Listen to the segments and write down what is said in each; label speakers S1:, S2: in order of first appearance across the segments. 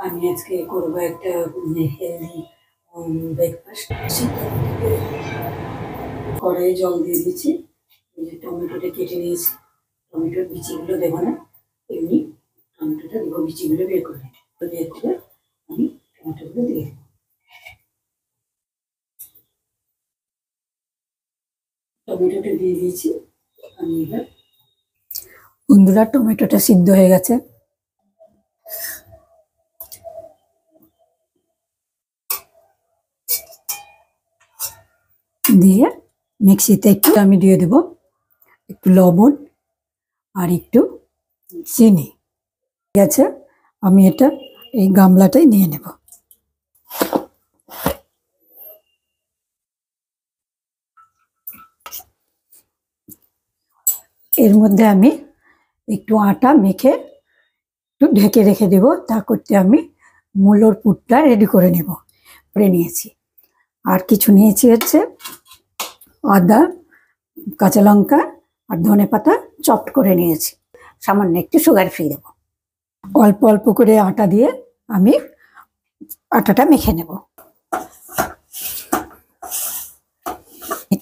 S1: আমি আজকে করবো একটা হেলদি ব্রেকফাস্ট। কড়াইয়ে জল দিয়ে দিচ্ছি, টমেটোটা কেটে নিয়েছি। টমেটোর বিচিগুলো দেবো না, এমনি টমেটোটা দেবো, বিচিগুলো বের করে আমি টমেটোগুলো দিয়ে দেবো। টমেটোটা দিয়ে দিয়েছি আমি এবার। বন্ধুরা, টমেটোটা সিদ্ধ হয়ে গেছে। দিয়ে মিক্সিতে একটু আমি দিয়ে দেব একটু লবণ আর একটু চিনি। ঠিক আছে, আমি এটা এই গামলাটাই নিয়ে নেব। এর মধ্যে আমি একটু আটা মেখে একটু ঢেকে রেখে দেব। তা করতে আমি মূলোর পুরটা রেডি করে নেব, করে নিয়েছি। আর কিছু নিয়েছি হচ্ছে আদা, কাঁচা লঙ্কা আর ধনেপাতা চপড করে নিয়েছি। সামান্য একটু সুগার ফ্রি দেব। অল্প অল্প করে আটা দিয়ে আমি আটাটা মেখে নেব।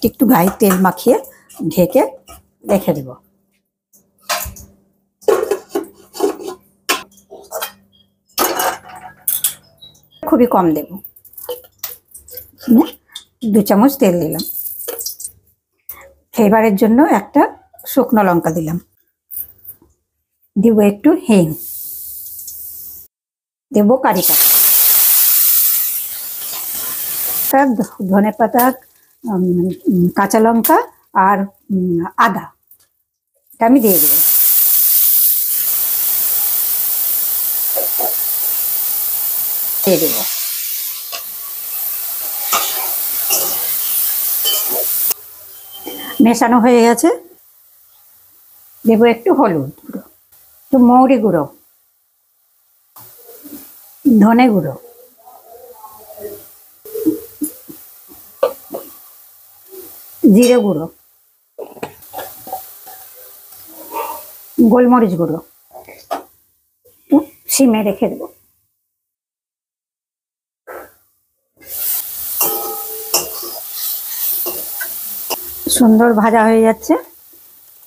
S1: একটু গায়ে তেল মাখিয়ে ঢেকে রেখে দেব। খুবই কম দেব, 2 চামচ তেল দিলাম। ফ্লেভারের জন্য একটা শুকনো লঙ্কা দিলাম। দিব একটু হিং, দেব কারি পাতা, ধনেপাতা, কাঁচা লঙ্কা আর আদা, এটা আমি দিয়ে দেবো। দিয়ে দেবো মেশানো হয়ে গেছে। দেব একটু হলুদ গুঁড়ো, একটু মৌরি গুঁড়ো, ধনে গুঁড়ো, জিরে গুঁড়ো, গোলমরিচ গুঁড়ো। সিমে রেখে দেবো। সুন্দর ভাজা হয়ে যাচ্ছে।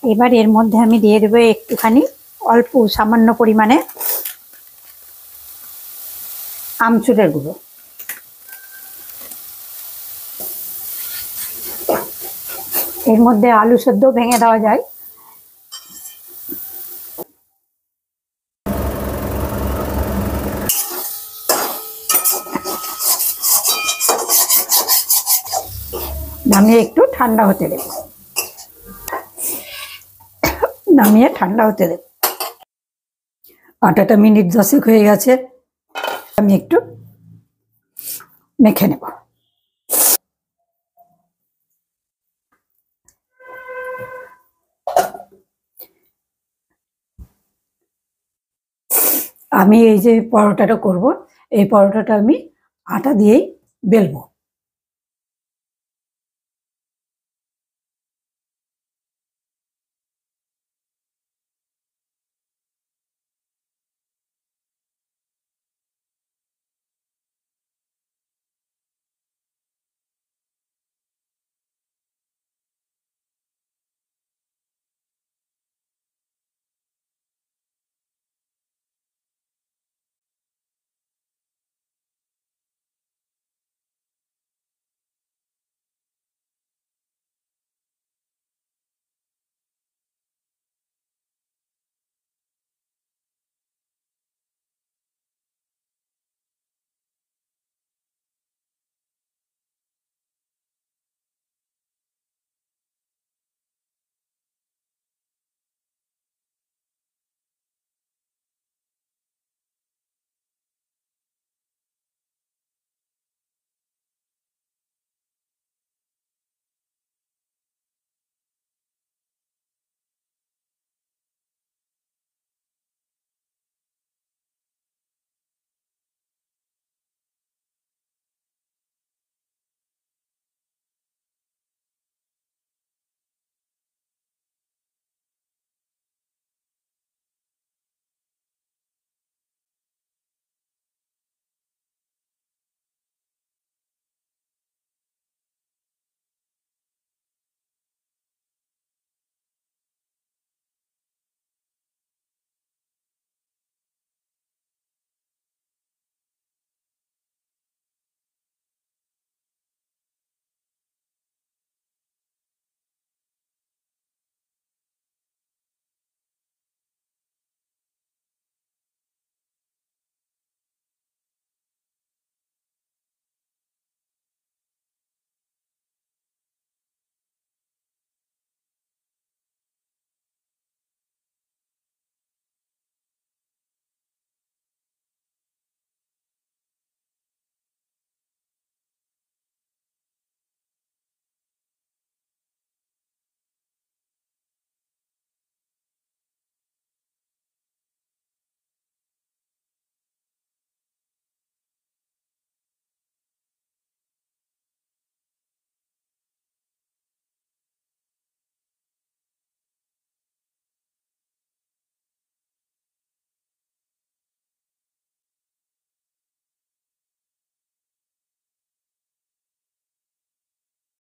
S1: এবার এর মধ্যে আমি দিয়ে দেবো একটুখানি অল্প সামান্য পরিমাণে আমচুরের গুঁড়ো। এর মধ্যে আলু সেদ্ধ ভেঙে দেওয়া যায়। নামিয়ে একটু ঠান্ডা হতে দেব। নামিয়ে ঠান্ডা হতে দেব। আটাটা মিনিট 10 হয়ে গেছে। আমি একটু মেখে নেব। আমি এই যে পরোটাটা করব, এই পরোটাটা আমি আটা দিয়েই বেলবো।